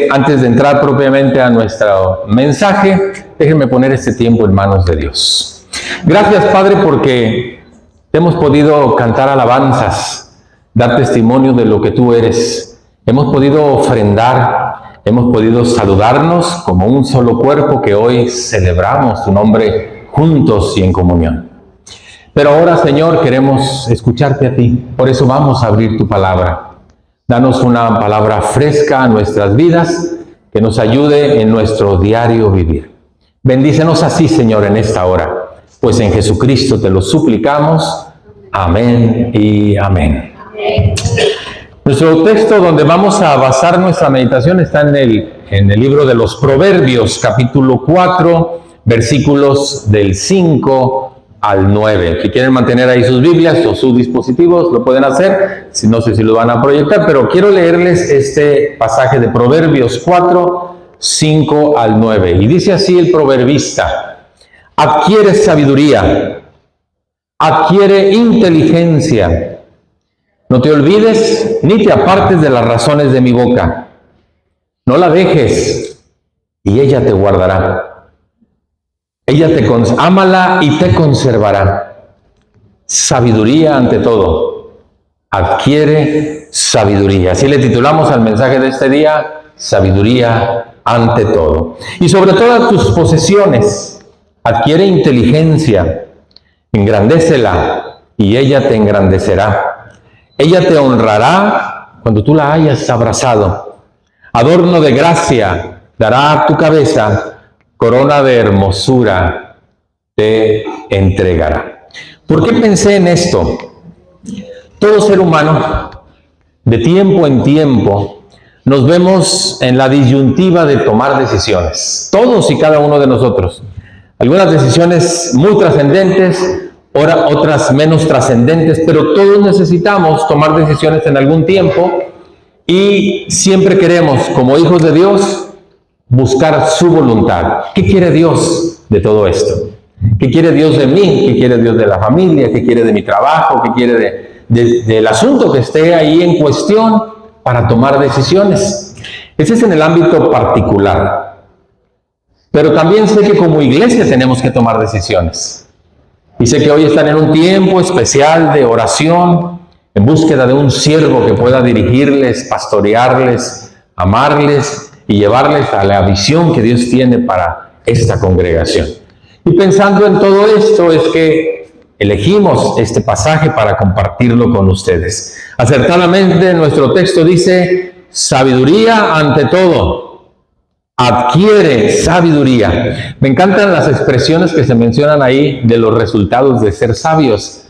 que antes de entrar propiamente a nuestro mensaje, déjenme poner este tiempo en manos de Dios. Gracias, Padre, porque hemos podido cantar alabanzas, dar testimonio de lo que tú eres. Hemos podido ofrendar, hemos podido saludarnos como un solo cuerpo que hoy celebramos tu nombre juntos y en comunión. Pero ahora, Señor, queremos escucharte a ti. Por eso vamos a abrir tu palabra. Danos una palabra fresca a nuestras vidas que nos ayude en nuestro diario vivir. Bendícenos así, Señor, en esta hora, pues en Jesucristo te lo suplicamos. Amén y amén. Nuestro texto donde vamos a basar nuestra meditación está en el libro de los Proverbios, capítulo 4, versículos del 5 al 9. Si quieren mantener ahí sus Biblias o sus dispositivos, lo pueden hacer. Si no sé si lo van a proyectar, pero quiero leerles este pasaje de Proverbios 4, 5 al 9. Y dice así el proverbista: adquiere sabiduría, adquiere inteligencia. No te olvides ni te apartes de las razones de mi boca. No la dejes y ella te guardará. Ámala y te conservará. Sabiduría ante todo. Adquiere sabiduría. Así le titulamos al mensaje de este día: sabiduría ante todo. Y sobre todas tus posesiones, adquiere inteligencia. Engrandécela y ella te engrandecerá. Ella te honrará cuando tú la hayas abrazado. Adorno de gracia dará a tu cabeza. Corona de hermosura te entregará. ¿Por qué pensé en esto? Todo ser humano, de tiempo en tiempo, nos vemos en la disyuntiva de tomar decisiones. Todos y cada uno de nosotros. Algunas decisiones muy trascendentes, otras menos trascendentes, pero todos necesitamos tomar decisiones en algún tiempo y siempre queremos, como hijos de Dios, buscar su voluntad. ¿Qué quiere Dios de todo esto? ¿Qué quiere Dios de mí? ¿Qué quiere Dios de la familia? ¿Qué quiere de mi trabajo? ¿Qué quiere del asunto que esté ahí en cuestión para tomar decisiones? Ese es en el ámbito particular. Pero también sé que como iglesia tenemos que tomar decisiones. Y sé que hoy están en un tiempo especial de oración, en búsqueda de un siervo que pueda dirigirles, pastorearles, amarles y llevarles a la visión que Dios tiene para esta congregación. Y pensando en todo esto es que elegimos este pasaje para compartirlo con ustedes. Acertadamente nuestro texto dice: sabiduría ante todo. Adquiere sabiduría. Me encantan las expresiones que se mencionan ahí de los resultados de ser sabios.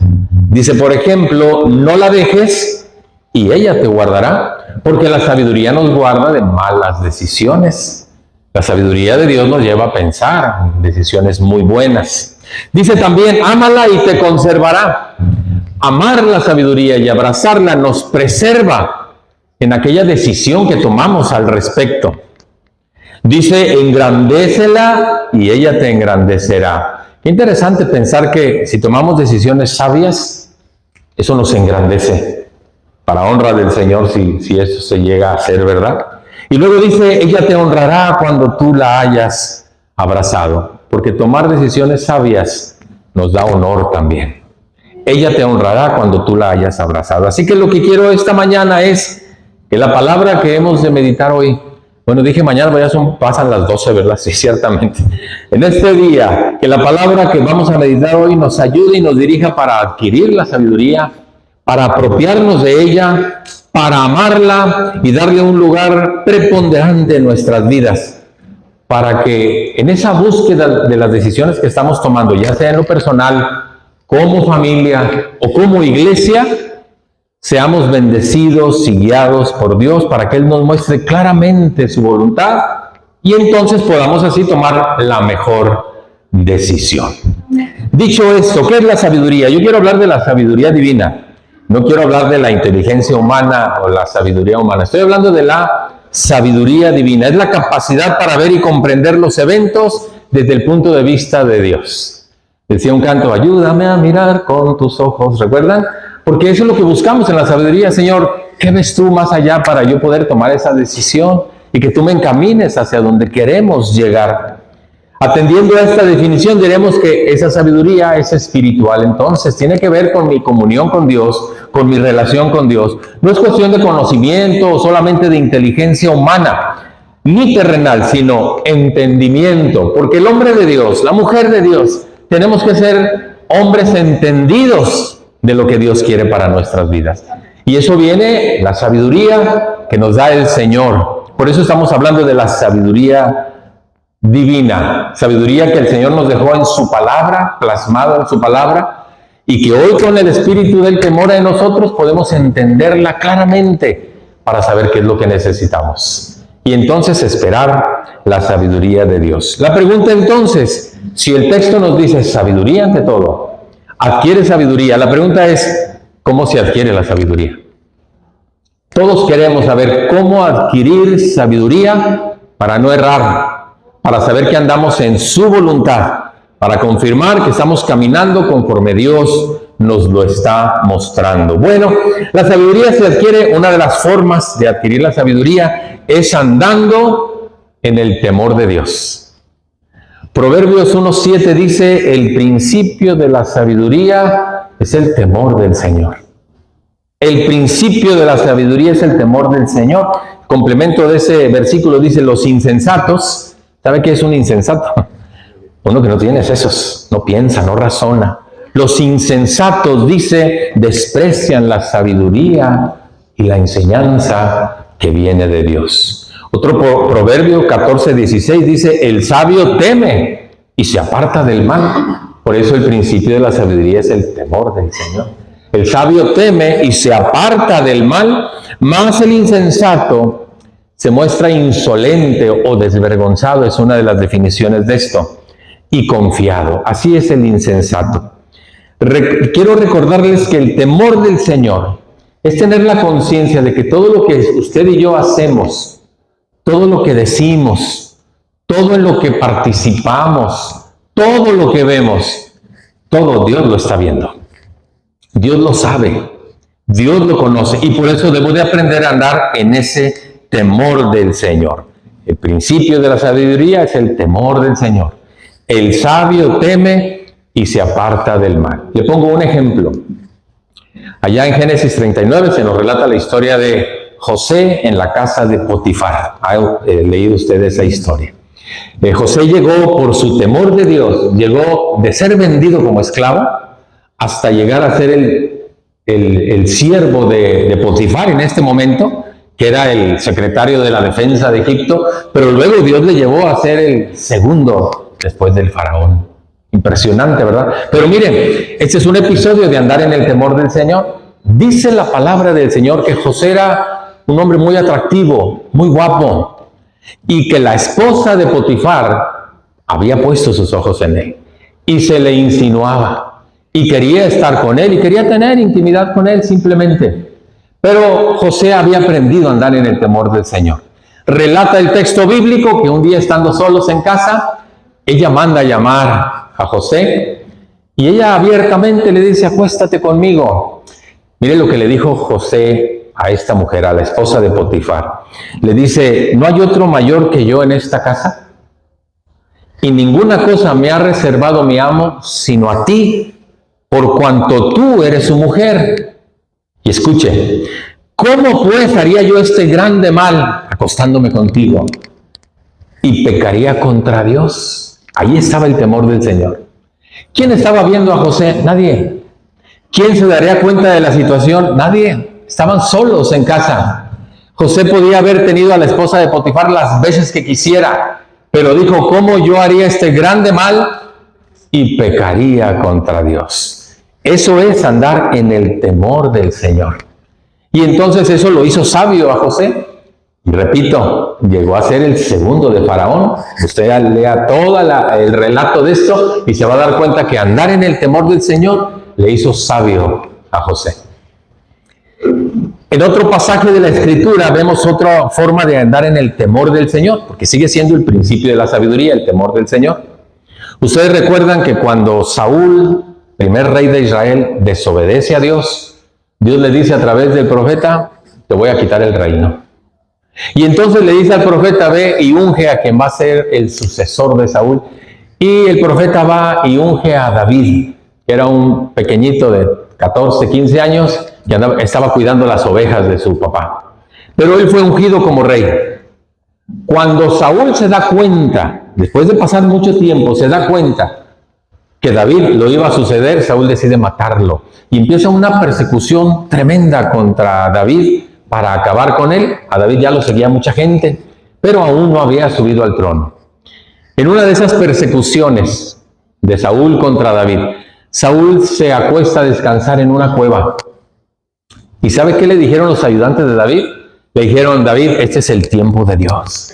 Dice, por ejemplo, no la dejes y ella te guardará. Porque la sabiduría nos guarda de malas decisiones. La sabiduría de Dios nos lleva a pensar decisiones muy buenas. Dice también, ámala y te conservará. Amar la sabiduría y abrazarla nos preserva en aquella decisión que tomamos al respecto. Dice, engrandécela y ella te engrandecerá. Qué interesante pensar que si tomamos decisiones sabias, eso nos engrandece. Para honra del Señor, si eso se llega a hacer, ¿verdad? Y luego dice, ella te honrará cuando tú la hayas abrazado, porque tomar decisiones sabias nos da honor también. Ella te honrará cuando tú la hayas abrazado. Así que lo que quiero esta mañana es que la palabra que hemos de meditar hoy, bueno, dije mañana, ya pasan las 12, ¿verdad? Sí, ciertamente. En este día, que la palabra que vamos a meditar hoy nos ayude y nos dirija para adquirir la sabiduría, para apropiarnos de ella, para amarla y darle un lugar preponderante en nuestras vidas, para que en esa búsqueda de las decisiones que estamos tomando, ya sea en lo personal, como familia o como iglesia, seamos bendecidos y guiados por Dios para que Él nos muestre claramente su voluntad y entonces podamos así tomar la mejor decisión. Dicho esto, ¿qué es la sabiduría? Yo quiero hablar de la sabiduría divina. No quiero hablar de la inteligencia humana o la sabiduría humana. Estoy hablando de la sabiduría divina. Es la capacidad para ver y comprender los eventos desde el punto de vista de Dios. Decía un canto, ayúdame a mirar con tus ojos. ¿Recuerdan? Porque eso es lo que buscamos en la sabiduría. Señor, ¿qué ves tú más allá para yo poder tomar esa decisión? y que tú me encamines hacia donde queremos llegar. Atendiendo a esta definición, diremos que esa sabiduría es espiritual, entonces tiene que ver con mi comunión con Dios, con mi relación con Dios. No es cuestión de conocimiento o solamente de inteligencia humana, ni terrenal, sino entendimiento, porque el hombre de Dios, la mujer de Dios, tenemos que ser hombres entendidos de lo que Dios quiere para nuestras vidas. Y eso viene la sabiduría que nos da el Señor. Por eso estamos hablando de la sabiduría divina, sabiduría que el Señor nos dejó en su palabra, plasmada en su palabra, y que hoy con el Espíritu del que mora en nosotros podemos entenderla claramente para saber qué es lo que necesitamos. Y entonces esperar la sabiduría de Dios. La pregunta entonces, si el texto nos dice sabiduría ante todo, adquiere sabiduría, la pregunta es, ¿cómo se adquiere la sabiduría? Todos queremos saber cómo adquirir sabiduría para no errar, para saber que andamos en su voluntad, para confirmar que estamos caminando conforme Dios nos lo está mostrando. Bueno, la sabiduría se adquiere, una de las formas de adquirir la sabiduría es andando en el temor de Dios. Proverbios 1:7 dice, el principio de la sabiduría es el temor del Señor. El principio de la sabiduría es el temor del Señor. Complemento de ese versículo dice, los insensatos. ¿Sabe qué es un insensato? Uno que no tiene sesos, no piensa, no razona. Los insensatos, dice, desprecian la sabiduría y la enseñanza que viene de Dios. Otro proverbio 14:16 dice, el sabio teme y se aparta del mal. Por eso el principio de la sabiduría es el temor del Señor. El sabio teme y se aparta del mal, mas el insensato se muestra insolente o desvergonzado, es una de las definiciones de esto, y confiado. Así es el insensato. Quiero recordarles que el temor del Señor es tener la conciencia de que todo lo que usted y yo hacemos, todo lo que decimos, todo en lo que participamos, todo lo que vemos, todo Dios lo está viendo. Dios lo sabe, Dios lo conoce, y por eso debo de aprender a andar en ese temor del Señor. El principio de la sabiduría es el temor del Señor. El sabio teme y se aparta del mal. Le pongo un ejemplo. Allá en Génesis 39 se nos relata la historia de José en la casa de Potifar. ¿Ha leído usted esa historia? José llegó por su temor de Dios, llegó de ser vendido como esclavo hasta llegar a ser el siervo de Potifar en este momento, que era el secretario de la defensa de Egipto, pero luego Dios le llevó a ser el segundo después del faraón. Impresionante, ¿verdad? Pero miren, este es un episodio de andar en el temor del Señor. Dice la palabra del Señor que José era un hombre muy atractivo, muy guapo, y que la esposa de Potifar había puesto sus ojos en él, y se le insinuaba, y quería estar con él, y quería tener intimidad con él simplemente. Pero José había aprendido a andar en el temor del Señor. Relata el texto bíblico que un día estando solos en casa, ella manda a llamar a José y ella abiertamente le dice, acuéstate conmigo. Mire lo que le dijo José a esta mujer, a la esposa de Potifar. Le dice, ¿no hay otro mayor que yo en esta casa? Y ninguna cosa me ha reservado mi amo sino a ti, por cuanto tú eres su mujer. Y escuche, ¿cómo pues haría yo este grande mal acostándome contigo? Y pecaría contra Dios. Ahí estaba el temor del Señor. ¿Quién estaba viendo a José? Nadie. ¿Quién se daría cuenta de la situación? Nadie. Estaban solos en casa. José podía haber tenido a la esposa de Potifar las veces que quisiera, pero dijo, ¿cómo yo haría este grande mal? Y pecaría contra Dios. Eso es andar en el temor del Señor. Y entonces eso lo hizo sabio a José. Y repito, llegó a ser el segundo de Faraón. Usted lea todo el relato de esto y se va a dar cuenta que andar en el temor del Señor le hizo sabio a José. En otro pasaje de la Escritura vemos otra forma de andar en el temor del Señor, porque sigue siendo el principio de la sabiduría, el temor del Señor. Ustedes recuerdan que cuando Saúl, primer rey de Israel, desobedece a Dios, Dios le dice a través del profeta, te voy a quitar el reino. Y entonces le dice al profeta, ve y unge a quien va a ser el sucesor de Saúl. Y el profeta va y unge a David, que era un pequeñito de 14, 15 años, que estaba cuidando las ovejas de su papá. Pero él fue ungido como rey. Cuando Saúl se da cuenta, después de pasar mucho tiempo, se da cuenta que David lo iba a suceder, Saúl decide matarlo. Y empieza una persecución tremenda contra David para acabar con él. A David ya lo seguía mucha gente, pero aún no había subido al trono. En una de esas persecuciones de Saúl contra David, Saúl se acuesta a descansar en una cueva. ¿Y sabe qué le dijeron los ayudantes de David? Le dijeron, David, este es el tiempo de Dios.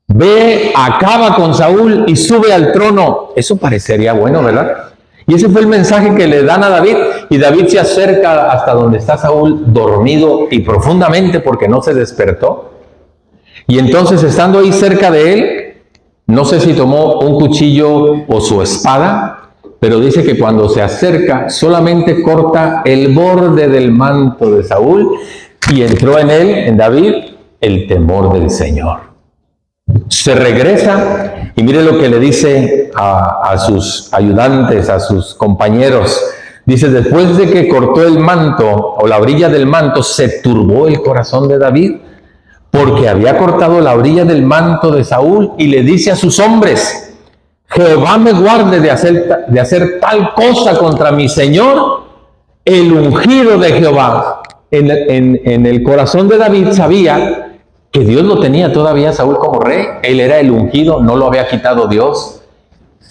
Ve, acaba con Saúl y sube al trono. Eso parecería bueno, ¿verdad? Y ese fue el mensaje que le dan a David. Y David se acerca hasta donde está Saúl, dormido y profundamente porque no se despertó. Y entonces, estando ahí cerca de él, no sé si tomó un cuchillo o su espada, pero dice que cuando se acerca solamente corta el borde del manto de Saúl y entró en él, en David, el temor del Señor. Se regresa y mire lo que le dice a sus ayudantes, a sus compañeros. Dice, después de que cortó el manto o la orilla del manto, se turbó el corazón de David porque había cortado la orilla del manto de Saúl y le dice a sus hombres, Jehová me guarde de hacer tal cosa contra mi Señor, el ungido de Jehová. En el corazón de David sabía que Dios lo tenía todavía a Saúl como rey. Él era el ungido, no lo había quitado Dios.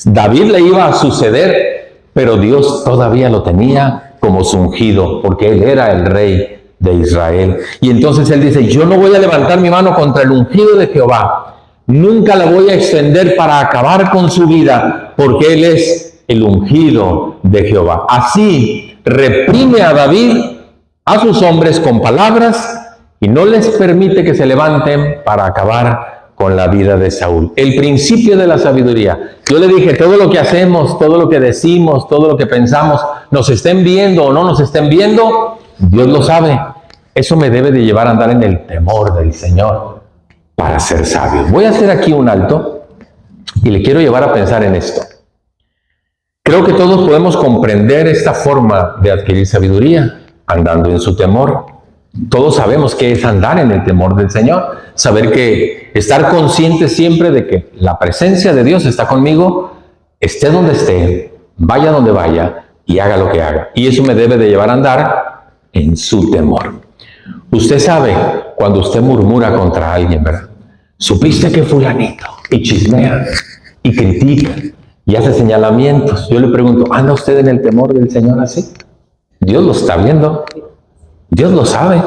David le iba a suceder, pero Dios todavía lo tenía como su ungido, porque él era el rey de Israel. Y entonces él dice, yo no voy a levantar mi mano contra el ungido de Jehová, nunca la voy a extender para acabar con su vida, porque él es el ungido de Jehová. Así reprime a David a sus hombres con palabras y no les permite que se levanten para acabar con la vida de Saúl. El principio de la sabiduría. Yo le dije, todo lo que hacemos, todo lo que decimos, todo lo que pensamos, nos estén viendo o no nos estén viendo, Dios lo sabe. Eso me debe de llevar a andar en el temor del Señor para ser sabio. Voy a hacer aquí un alto y le quiero llevar a pensar en esto. Creo que todos podemos comprender esta forma de adquirir sabiduría, andando en su temor. Todos sabemos qué es andar en el temor del Señor. Saber que estar consciente siempre de que la presencia de Dios está conmigo, esté donde esté, vaya donde vaya y haga lo que haga. Y eso me debe de llevar a andar en su temor. Usted sabe cuando usted murmura contra alguien, ¿verdad? Supiste que fulanito, y chismea, y critica, y hace señalamientos. Yo le pregunto, ¿anda usted en el temor del Señor así? Dios lo está viendo, Dios lo sabe.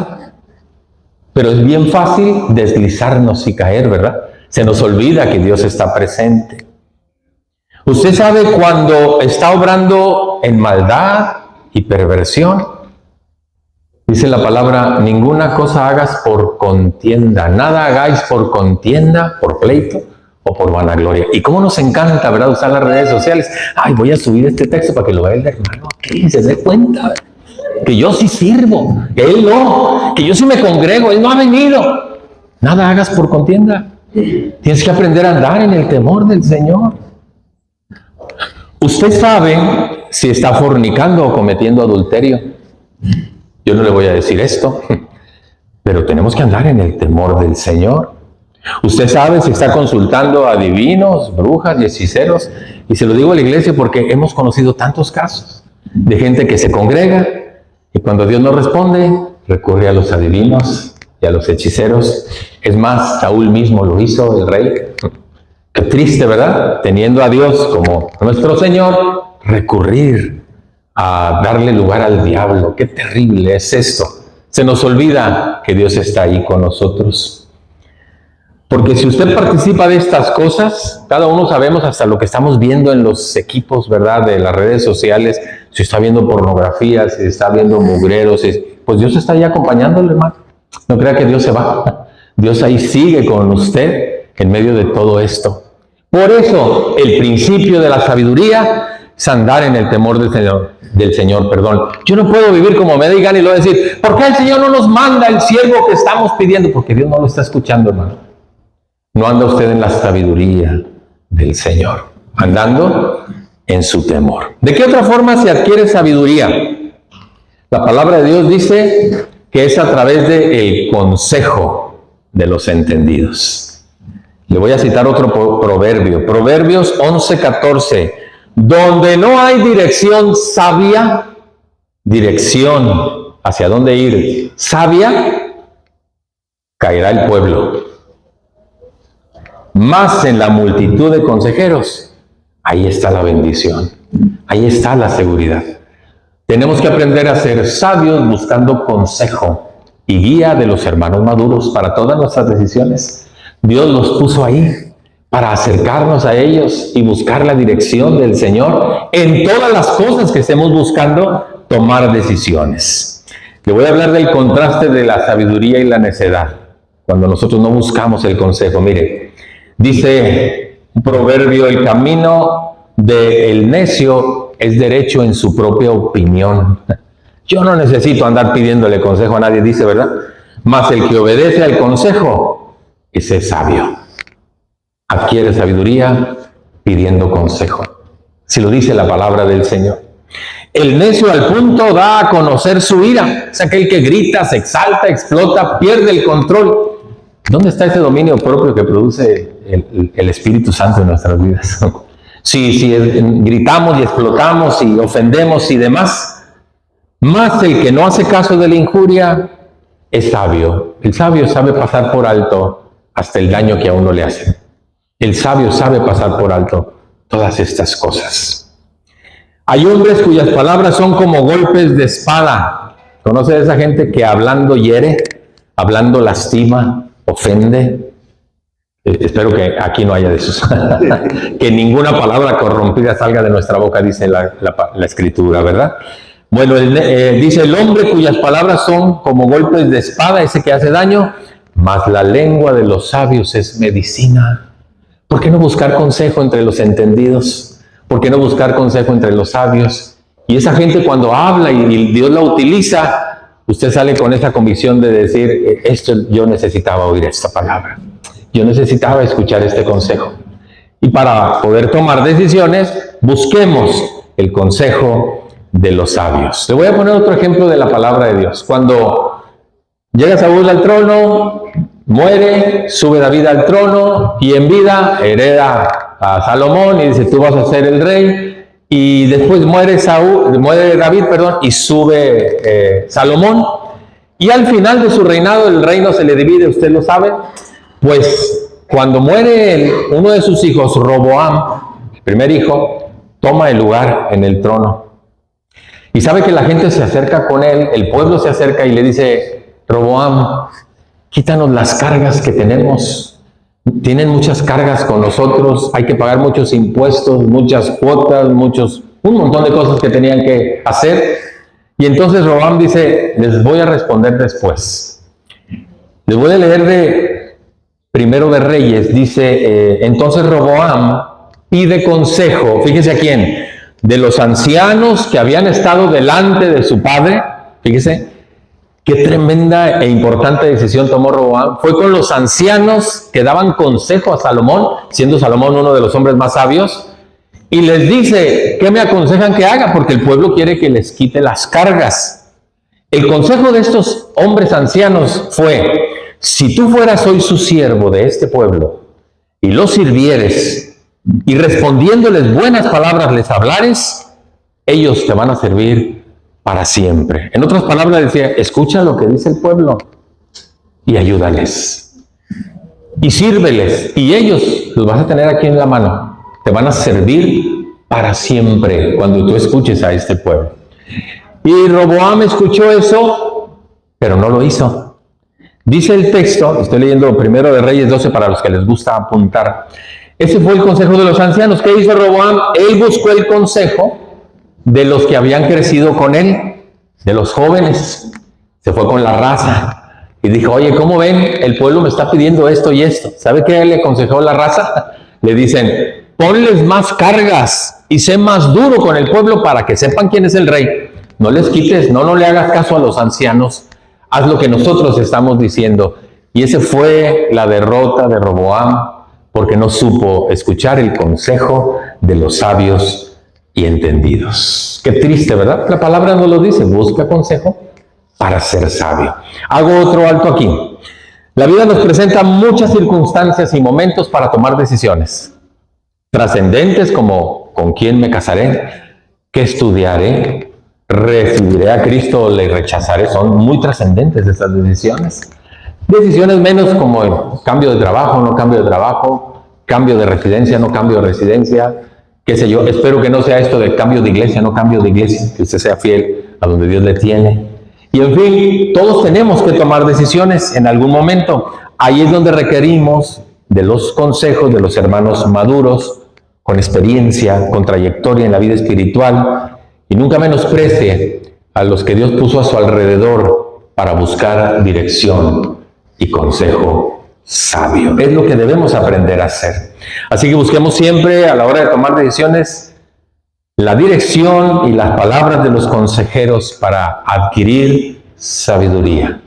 Pero es bien fácil deslizarnos y caer, ¿verdad? Se nos olvida que Dios está presente. Usted sabe cuando está obrando en maldad y perversión. Dice la palabra, ninguna cosa hagas por contienda, nada hagáis por contienda, por pleito o por vanagloria. Y cómo nos encanta, ¿verdad?, usar las redes sociales. Ay, voy a subir este texto para que lo vea el hermano aquí, se dé cuenta, ¿verdad?, que yo sí sirvo, que él no, que yo sí me congrego, él no ha venido. Nada hagas por contienda. Tienes que aprender a andar en el temor del Señor. Usted sabe si está fornicando o cometiendo adulterio. Yo no le voy a decir esto, pero tenemos que andar en el temor del Señor. Usted sabe si está consultando a adivinos, brujas y hechiceros. Y se lo digo a la iglesia porque hemos conocido tantos casos de gente que se congrega y cuando Dios no responde, recurre a los adivinos y a los hechiceros. Es más, Saúl mismo lo hizo, el rey. Qué triste, ¿verdad? Teniendo a Dios como nuestro Señor, recurrir a darle lugar al diablo. Qué terrible es esto. Se nos olvida que Dios está ahí con nosotros. Porque si usted participa de estas cosas, cada uno sabemos hasta lo que estamos viendo en los equipos, ¿verdad?, de las redes sociales. Si está viendo pornografía, si está viendo mugreros, pues Dios está ahí acompañándole, hermano. No crea que Dios se va. Dios ahí sigue con usted en medio de todo esto. Por eso, el principio de la sabiduría es andar en el temor del Señor, perdón. Yo no puedo vivir como me digan y luego decir, ¿por qué el Señor no nos manda el siervo que estamos pidiendo? Porque Dios no lo está escuchando, hermano. No anda usted en la sabiduría del Señor, andando en su temor. ¿De qué otra forma se adquiere sabiduría? La palabra de Dios dice que es a través del consejo de los entendidos. Le voy a citar otro proverbio, Proverbios 11:14. Donde no hay dirección sabia, dirección hacia dónde ir sabia, caerá el pueblo. Más en la multitud de consejeros, ahí está la bendición, ahí está la seguridad. Tenemos que aprender a ser sabios buscando consejo y guía de los hermanos maduros para todas nuestras decisiones. Dios los puso ahí para acercarnos a ellos y buscar la dirección del Señor en todas las cosas que estemos buscando tomar decisiones. Le voy a hablar del contraste de la sabiduría y la necedad, cuando nosotros no buscamos el consejo. Mire, dice un proverbio, el camino del necio es derecho en su propia opinión. Yo no necesito andar pidiéndole consejo a nadie, dice, ¿verdad? Mas el que obedece al consejo, ese es sabio. Adquiere sabiduría pidiendo consejo. Si lo dice la palabra del Señor. El necio al punto da a conocer su ira. Es aquel que grita, se exalta, explota, pierde el control. ¿Dónde está ese dominio propio que produce el Espíritu Santo en nuestras vidas? Si gritamos y explotamos y ofendemos y demás, más el que no hace caso de la injuria es sabio. El sabio sabe pasar por alto hasta el daño que a uno le hace. El sabio sabe pasar por alto todas estas cosas. Hay hombres cuyas palabras son como golpes de espada. ¿Conoce a esa gente que hablando hiere, hablando lastima, ofende? Espero que aquí no haya de esos. Que ninguna palabra corrompida salga de nuestra boca, dice la Escritura, ¿verdad? Bueno, dice el hombre cuyas palabras son como golpes de espada, ese que hace daño, mas la lengua de los sabios es medicina. ¿Por qué no buscar consejo entre los entendidos? ¿Por qué no buscar consejo entre los sabios? Y esa gente cuando habla y Dios la utiliza, usted sale con esa convicción de decir, esto yo necesitaba oír esta palabra. Yo necesitaba escuchar este consejo. Y para poder tomar decisiones, busquemos el consejo de los sabios. Le voy a poner otro ejemplo de la palabra de Dios. Cuando llega Saúl al trono, muere, sube David al trono y en vida hereda a Salomón y dice, tú vas a ser el rey. Y después muere David, y sube Salomón. Y al final de su reinado, el reino se le divide, usted lo sabe. Pues cuando muere uno de sus hijos, Roboam, el primer hijo, toma el lugar en el trono. Y sabe que la gente se acerca con él, el pueblo se acerca y le dice, Roboam, quítanos las cargas que tenemos. Tienen muchas cargas con nosotros, hay que pagar muchos impuestos, muchas cuotas, un montón de cosas que tenían que hacer. Y entonces Roboam dice, les voy a responder después. Les voy a leer de Primero de Reyes, dice, entonces Roboam pide consejo, fíjese a quién, de los ancianos que habían estado delante de su padre. Fíjese, qué tremenda e importante decisión tomó Roboam. Fue con los ancianos que daban consejo a Salomón, siendo Salomón uno de los hombres más sabios, y les dice, ¿qué me aconsejan que haga? Porque el pueblo quiere que les quite las cargas. El consejo de estos hombres ancianos fue, si tú fueras hoy su siervo de este pueblo y los sirvieres y respondiéndoles buenas palabras les hablares, ellos te van a servir para siempre. En otras palabras decía, escucha lo que dice el pueblo y ayúdales y sírveles y ellos los vas a tener aquí en la mano, te van a servir para siempre cuando tú escuches a este pueblo. Y Roboam escuchó eso, pero no lo hizo. Dice el texto, estoy leyendo Primero de Reyes 12 para los que les gusta apuntar. Ese fue el consejo de los ancianos. ¿Qué hizo Roboam? Él buscó el consejo de los que habían crecido con él, de los jóvenes. Se fue con la raza y dijo, oye, ¿cómo ven? El pueblo me está pidiendo esto y esto. ¿Sabe qué le aconsejó la raza? Le dicen, ponles más cargas y sé más duro con el pueblo para que sepan quién es el rey. No les quites, no le hagas caso a los ancianos. Haz lo que nosotros estamos diciendo. Y esa fue la derrota de Roboam, porque no supo escuchar el consejo de los sabios y entendidos. Qué triste, ¿verdad? La palabra nos lo dice, busca consejo para ser sabio. Hago otro alto aquí. La vida nos presenta muchas circunstancias y momentos para tomar decisiones trascendentes, como ¿con quién me casaré? ¿Qué estudiaré? ¿Recibiré a Cristo o le rechazaré? Son muy trascendentes estas decisiones. Decisiones menos como el cambio de trabajo, no cambio de trabajo, cambio de residencia, no cambio de residencia, qué sé yo. Espero que no sea esto de cambio de iglesia, no cambio de iglesia, que usted sea fiel a donde Dios le tiene. Y en fin, todos tenemos que tomar decisiones en algún momento. Ahí es donde requerimos de los consejos de los hermanos maduros, con experiencia, con trayectoria en la vida espiritual, y nunca menosprecie a los que Dios puso a su alrededor para buscar dirección y consejo sabio. Es lo que debemos aprender a hacer. Así que busquemos siempre, a la hora de tomar decisiones, la dirección y las palabras de los consejeros para adquirir sabiduría.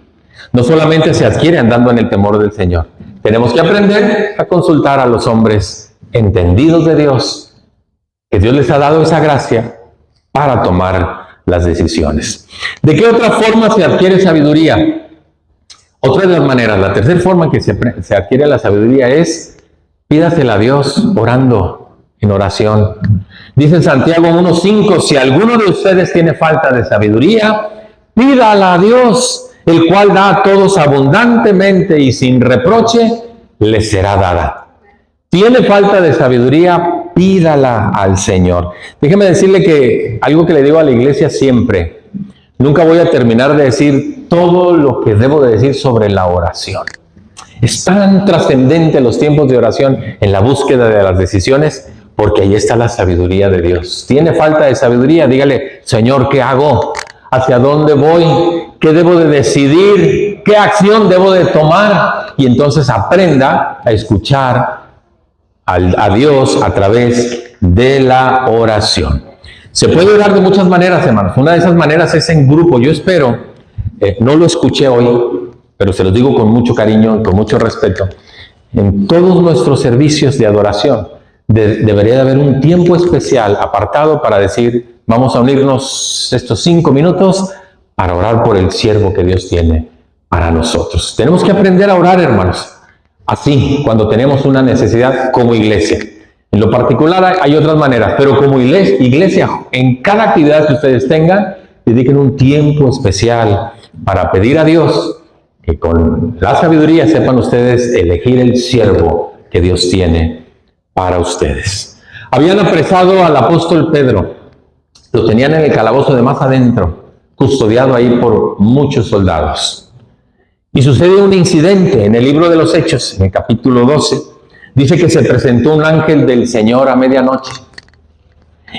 No solamente se adquiere andando en el temor del Señor. Tenemos que aprender a consultar a los hombres entendidos de Dios, que Dios les ha dado esa gracia para tomar las decisiones. ¿De qué otra forma se adquiere sabiduría? Otra de las maneras, la tercera forma que se adquiere la sabiduría es pídasela a Dios orando, en oración. Dice en Santiago 1:5, si alguno de ustedes tiene falta de sabiduría, pídala a Dios, el cual da a todos abundantemente y sin reproche, le será dada. Tiene falta de sabiduría, pídala al Señor. Déjeme decirle que algo que le digo a la iglesia siempre, nunca voy a terminar de decir todo lo que debo de decir sobre la oración. Es tan trascendente los tiempos de oración en la búsqueda de las decisiones, porque ahí está la sabiduría de Dios. ¿Tiene falta de sabiduría? Dígale, Señor, ¿qué hago? ¿Hacia dónde voy? ¿Qué debo de decidir? ¿Qué acción debo de tomar? Y entonces aprenda a escuchar a Dios a través de la oración. Se puede orar de muchas maneras, hermanos. Una de esas maneras es en grupo. Yo espero, no lo escuché hoy, pero se los digo con mucho cariño y con mucho respeto. En todos nuestros servicios de adoración debería de haber un tiempo especial apartado para decir, vamos a unirnos estos 5 minutos para orar por el siervo que Dios tiene para nosotros. Tenemos que aprender a orar, hermanos. Así, cuando tenemos una necesidad como iglesia. En lo particular hay otras maneras, pero como iglesia, en cada actividad que ustedes tengan, dediquen un tiempo especial para pedir a Dios que con la sabiduría sepan ustedes elegir el siervo que Dios tiene para ustedes. Habían apresado al apóstol Pedro, lo tenían en el calabozo de más adentro, custodiado ahí por muchos soldados. Y sucede un incidente en el libro de los Hechos, en el capítulo 12. Dice que se presentó un ángel del Señor a medianoche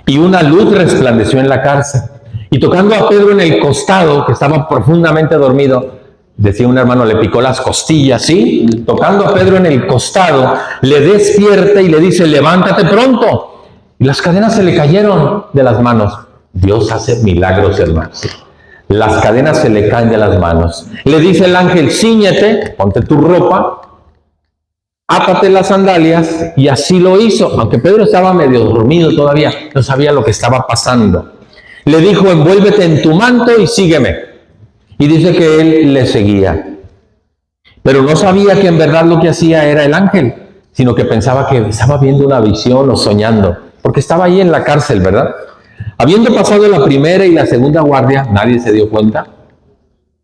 y una luz resplandeció en la cárcel. Y tocando a Pedro en el costado, que estaba profundamente dormido, decía un hermano, le picó las costillas, ¿sí? Tocando a Pedro en el costado, le despierta y le dice, levántate pronto. Y las cadenas se le cayeron de las manos. Dios hace milagros, hermanos. Las cadenas se le caen de las manos. Le dice el ángel, cíñete, ponte tu ropa, átate las sandalias, y así lo hizo. Aunque Pedro estaba medio dormido todavía, no sabía lo que estaba pasando. Le dijo, envuélvete en tu manto y sígueme. Y dice que él le seguía. Pero no sabía que en verdad lo que hacía era el ángel, sino que pensaba que estaba viendo una visión o soñando, porque estaba ahí en la cárcel, ¿verdad? Habiendo pasado la primera y la segunda guardia, nadie se dio cuenta.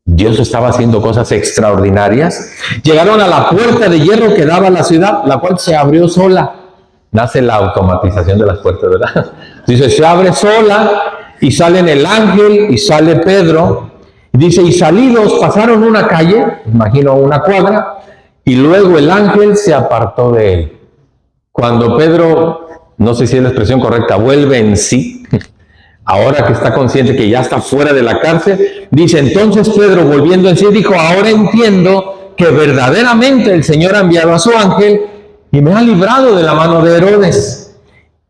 Dios estaba haciendo cosas extraordinarias. Llegaron a la puerta de hierro que daba a la ciudad, la cual se abrió sola. Nace la automatización de las puertas, ¿verdad? Dice, se abre sola y salen el ángel y sale Pedro. Dice, y salidos pasaron una calle, imagino una cuadra, y luego el ángel se apartó de él. Cuando Pedro, no sé si es la expresión correcta, vuelve en sí, ahora que está consciente que ya está fuera de la cárcel, dice, entonces Pedro, volviendo en sí, dijo, ahora entiendo que verdaderamente el Señor ha enviado a su ángel y me ha librado de la mano de Herodes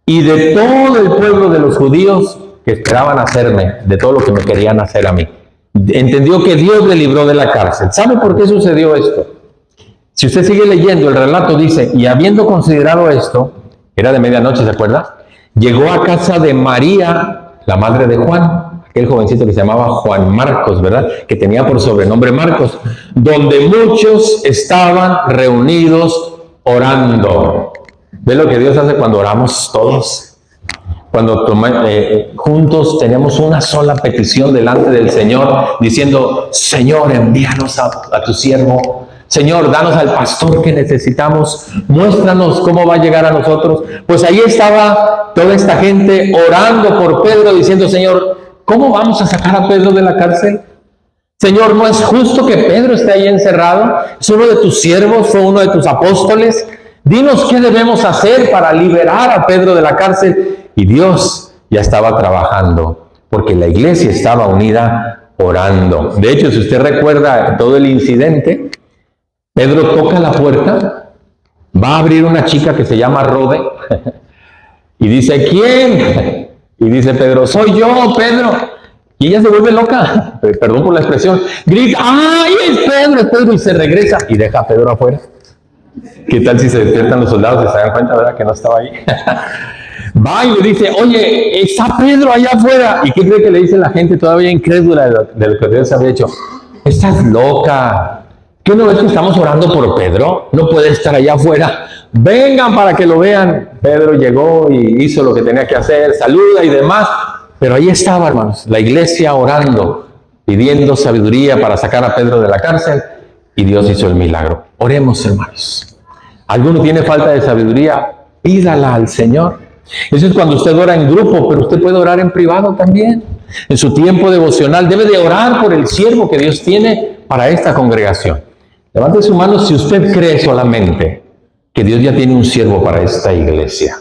y de todo el pueblo de los judíos que esperaban hacerme, de todo lo que me querían hacer a mí. Entendió que Dios le libró de la cárcel. ¿Sabe por qué sucedió esto? Si usted sigue leyendo, el relato dice, y habiendo considerado esto, era de medianoche, ¿se acuerda? Llegó a casa de María, la madre de Juan, aquel jovencito que se llamaba Juan Marcos, ¿verdad? Que tenía por sobrenombre Marcos, donde muchos estaban reunidos orando. ¿Ve lo que Dios hace cuando oramos todos? Cuando juntos tenemos una sola petición delante del Señor, diciendo, Señor, envíanos a tu siervo. Señor, danos al pastor que necesitamos. Muéstranos cómo va a llegar a nosotros. Pues ahí estaba toda esta gente orando por Pedro, diciendo, Señor, ¿cómo vamos a sacar a Pedro de la cárcel? Señor, ¿no es justo que Pedro esté ahí encerrado? Es uno de tus siervos, fue uno de tus apóstoles. Dinos qué debemos hacer para liberar a Pedro de la cárcel. Y Dios ya estaba trabajando, porque la iglesia estaba unida orando. De hecho, si usted recuerda todo el incidente, Pedro toca la puerta, va a abrir una chica que se llama Rode, y dice, ¿quién? Y dice Pedro, soy yo, Pedro. Y ella se vuelve loca, perdón por la expresión, grita, ¡ay, es Pedro! Y se regresa y deja a Pedro afuera. ¿Qué tal si se despiertan los soldados y se dan cuenta, verdad, que no estaba ahí? Va y le dice, oye, está Pedro allá afuera. ¿Y qué cree que le dice la gente todavía incrédula de lo que Dios había hecho? Estás loca. ¿Qué no ves que estamos orando por Pedro? No puede estar allá afuera. Vengan para que lo vean. Pedro llegó y hizo lo que tenía que hacer, saluda y demás. Pero ahí estaba, hermanos, la iglesia orando, pidiendo sabiduría para sacar a Pedro de la cárcel. Y Dios hizo el milagro. Oremos, hermanos. ¿Alguno tiene falta de sabiduría? Pídala al Señor. Eso es cuando usted ora en grupo, pero usted puede orar en privado también. En su tiempo devocional debe de orar por el siervo que Dios tiene para esta congregación. Levante su mano si usted cree solamente que Dios ya tiene un siervo para esta iglesia.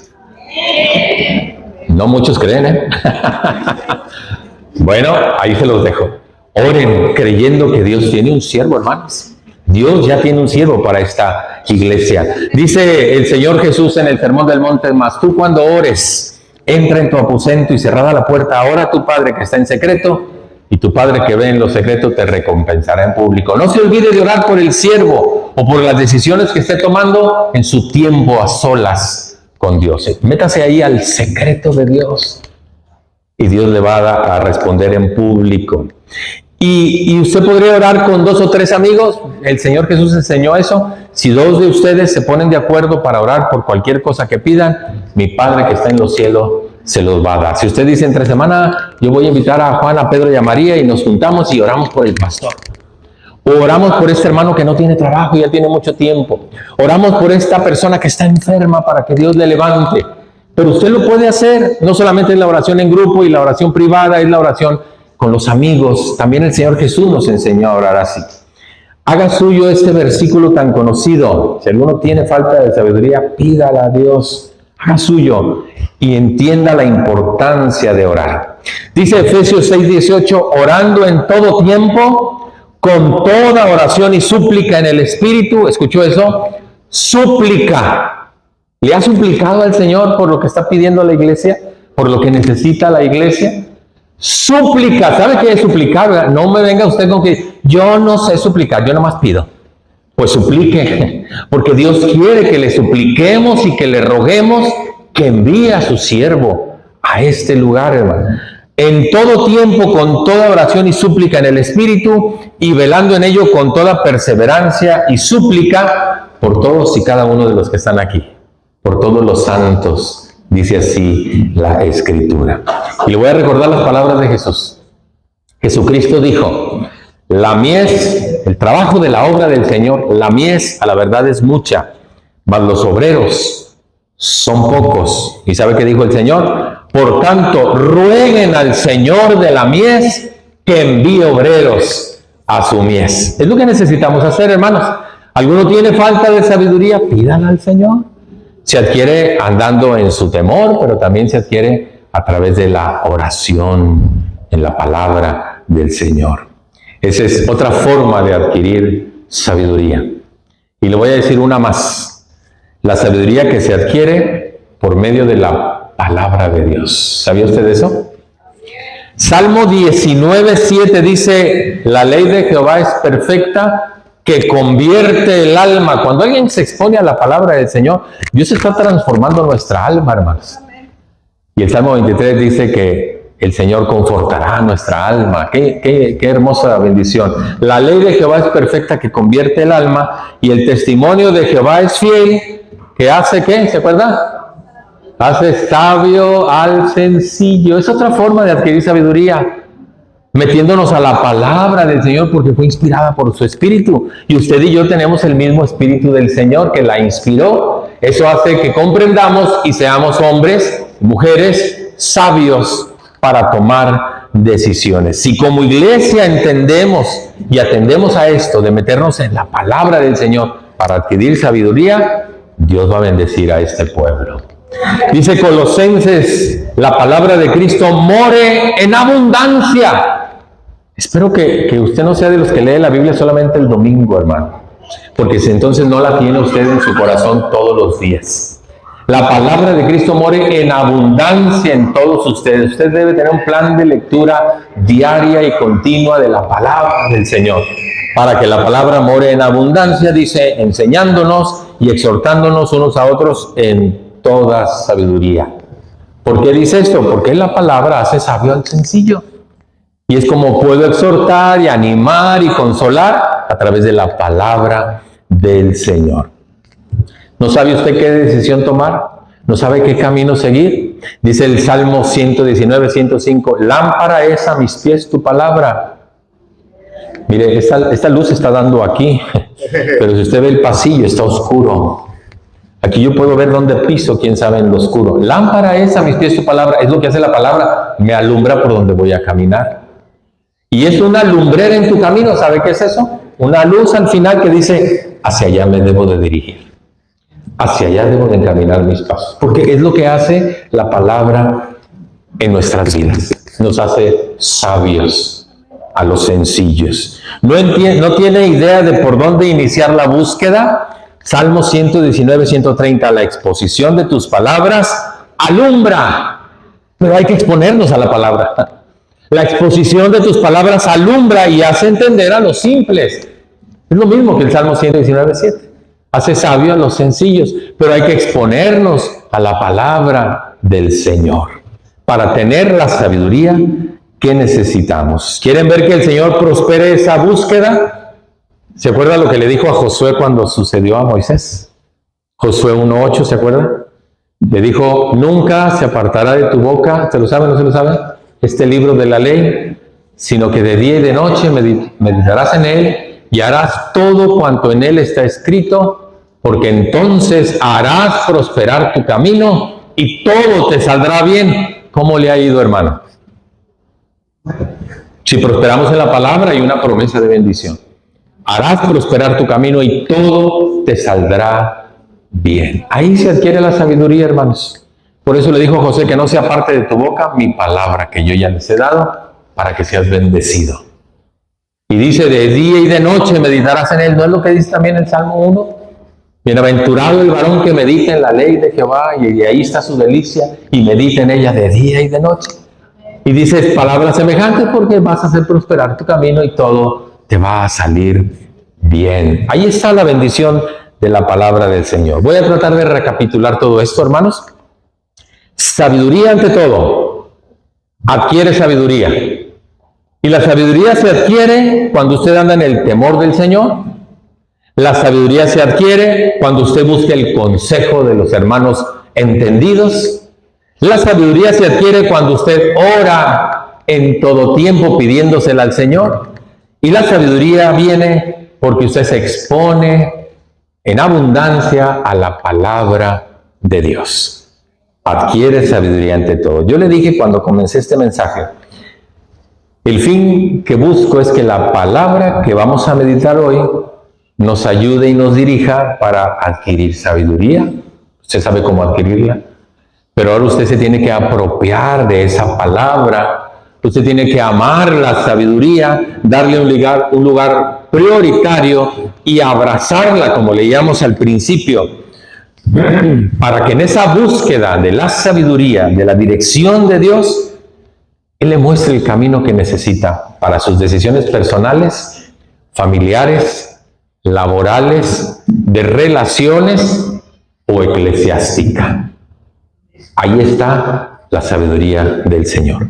No muchos creen, ¿eh? Bueno, ahí se los dejo. Oren creyendo que Dios tiene un siervo, hermanos. Dios ya tiene un siervo para esta iglesia. Dice el Señor Jesús en el Sermón del Monte, mas tú cuando ores, entra en tu aposento y cerrada la puerta, ora a tu Padre que está en secreto, y tu Padre que ve en lo secreto te recompensará en público. No se olvide de orar por el siervo o por las decisiones que esté tomando en su tiempo a solas con Dios. Métase ahí al secreto de Dios y Dios le va a responder en público. Y usted podría orar con 2 o 3 amigos. El Señor Jesús enseñó eso. Si 2 de ustedes se ponen de acuerdo para orar por cualquier cosa que pidan, mi Padre que está en los cielos se los va a dar. Si usted dice entre semana, yo voy a invitar a Juan, a Pedro y a María y nos juntamos y oramos por el pastor. O oramos por este hermano que no tiene trabajo y ya tiene mucho tiempo. Oramos por esta persona que está enferma para que Dios le levante. Pero usted lo puede hacer. No solamente es la oración en grupo y la oración privada, es la oración con los amigos. También el Señor Jesús nos enseñó a orar así. Haga suyo este versículo tan conocido. Si alguno tiene falta de sabiduría, pídala a Dios. Haga suyo y entienda la importancia de orar. Dice Efesios 6:18, orando en todo tiempo, con toda oración y súplica en el Espíritu. ¿Escuchó eso? Súplica. ¿Le ha suplicado al Señor por lo que está pidiendo la iglesia? ¿Por lo que necesita la iglesia? Súplica, ¿sabe qué es suplicar? No me venga usted con que yo no sé suplicar, yo nomás pido. Pues suplique, porque Dios quiere que le supliquemos y que le roguemos que envíe a su siervo a este lugar, hermano. En todo tiempo, con toda oración y súplica en el Espíritu, y velando en ello con toda perseverancia y súplica por todos y cada uno de los que están aquí, por todos los santos. Dice así la Escritura. Y le voy a recordar las palabras de Jesús. Jesucristo dijo, la mies, el trabajo de la obra del Señor, la mies a la verdad es mucha, mas los obreros son pocos. ¿Y sabe qué dijo el Señor? Por tanto, rueguen al Señor de la mies que envíe obreros a su mies. Es lo que necesitamos hacer, hermanos. ¿Alguno tiene falta de sabiduría? Pídala al Señor. Se adquiere andando en su temor, pero también se adquiere a través de la oración, en la palabra del Señor. Esa es otra forma de adquirir sabiduría. Y le voy a decir una más. La sabiduría que se adquiere por medio de la palabra de Dios. ¿Sabía usted eso? Salmo 19:7 dice, la ley de Jehová es perfecta, que convierte el alma. Cuando alguien se expone a la palabra del Señor, Dios está transformando nuestra alma, hermanos. Y el Salmo 23 dice que el Señor confortará nuestra alma. Qué hermosa bendición. La ley de Jehová es perfecta, que convierte el alma, y el testimonio de Jehová es fiel, que hace, ¿qué? ¿Se acuerda? Hace sabio al sencillo. Es otra forma de adquirir sabiduría, metiéndonos a la palabra del Señor, porque fue inspirada por su Espíritu. Y usted y yo tenemos el mismo Espíritu del Señor que la inspiró. Eso hace que comprendamos y seamos hombres, mujeres sabios para tomar decisiones. Si como iglesia entendemos y atendemos a esto de meternos en la palabra del Señor para adquirir sabiduría, Dios va a bendecir a este pueblo. Dice Colosenses, la palabra de Cristo more en abundancia. Espero que usted no sea de los que lee la Biblia solamente el domingo, hermano, porque si entonces no la tiene usted en su corazón todos los días. La palabra de Cristo more en abundancia en todos ustedes. Usted debe tener un plan de lectura diaria y continua de la palabra del Señor, para que la palabra more en abundancia, dice, enseñándonos y exhortándonos unos a otros en toda sabiduría. ¿Por qué dice esto? Porque la palabra hace sabio al sencillo. Y es como puedo exhortar y animar y consolar a través de la palabra del Señor. ¿No sabe usted qué decisión tomar? ¿No sabe qué camino seguir? Dice el Salmo 119, 105, lámpara es a mis pies tu palabra. Mire, esta luz está dando aquí, pero si usted ve el pasillo, está oscuro. Aquí yo puedo ver dónde piso, quién sabe en lo oscuro. Lámpara es a mis pies tu palabra, es lo que hace la palabra, me alumbra por donde voy a caminar. Y es una lumbrera en tu camino, ¿sabe qué es eso? Una luz al final que dice, hacia allá me debo de dirigir, hacia allá debo de encaminar mis pasos, porque es lo que hace la palabra en nuestras vidas, nos hace sabios a los sencillos. No tiene idea de por dónde iniciar la búsqueda. Salmo 119, 130, la exposición de tus palabras alumbra, pero hay que exponernos a la palabra. La exposición de tus palabras alumbra y hace entender a los simples. Es lo mismo que el Salmo 119, 7. Hace sabio a los sencillos, pero hay que exponernos a la palabra del Señor para tener la sabiduría que necesitamos. ¿Quieren ver que el Señor prospere esa búsqueda? ¿Se acuerda lo que le dijo a Josué cuando sucedió a Moisés? Josué 1:8, ¿se acuerda? Le dijo, nunca se apartará de tu boca, ¿se lo sabe o no se lo sabe? Este libro de la ley, sino que de día y de noche meditarás en él y harás todo cuanto en él está escrito, porque entonces harás prosperar tu camino y todo te saldrá bien. ¿Cómo le ha ido, hermano? Si prosperamos en la palabra, hay una promesa de bendición. Harás prosperar tu camino y todo te saldrá bien. Ahí se adquiere la sabiduría, hermanos. Por eso le dijo José que no sea parte de tu boca mi palabra que yo ya les he dado para que seas bendecido. Y dice, de día y de noche meditarás en él. ¿No es lo que dice también el Salmo 1? Bienaventurado el varón que medita en la ley de Jehová y ahí está su delicia y medita en ella de día y de noche. Y dices palabras semejantes porque vas a hacer prosperar tu camino y todo te va a salir bien. Ahí está la bendición de la palabra del Señor. Voy a tratar de recapitular todo esto, hermanos. Sabiduría ante todo. Adquiere sabiduría. Y la sabiduría se adquiere cuando usted anda en el temor del Señor. La sabiduría se adquiere cuando usted busca el consejo de los hermanos entendidos. La sabiduría se adquiere cuando usted ora en todo tiempo pidiéndosela al Señor. Y la sabiduría viene porque usted se expone en abundancia a la palabra de Dios. Adquiere sabiduría ante todo. Yo le dije cuando comencé este mensaje, el fin que busco es que la palabra que vamos a meditar hoy nos ayude y nos dirija para adquirir sabiduría. Usted sabe cómo adquirirla. Pero ahora usted se tiene que apropiar de esa palabra. Usted tiene que amar la sabiduría, darle un lugar prioritario y abrazarla, como leíamos al principio. para que en esa búsqueda de la sabiduría, de la dirección de Dios, Él le muestre el camino que necesita para sus decisiones personales, familiares, laborales, de relaciones o eclesiástica. Ahí está la sabiduría del Señor.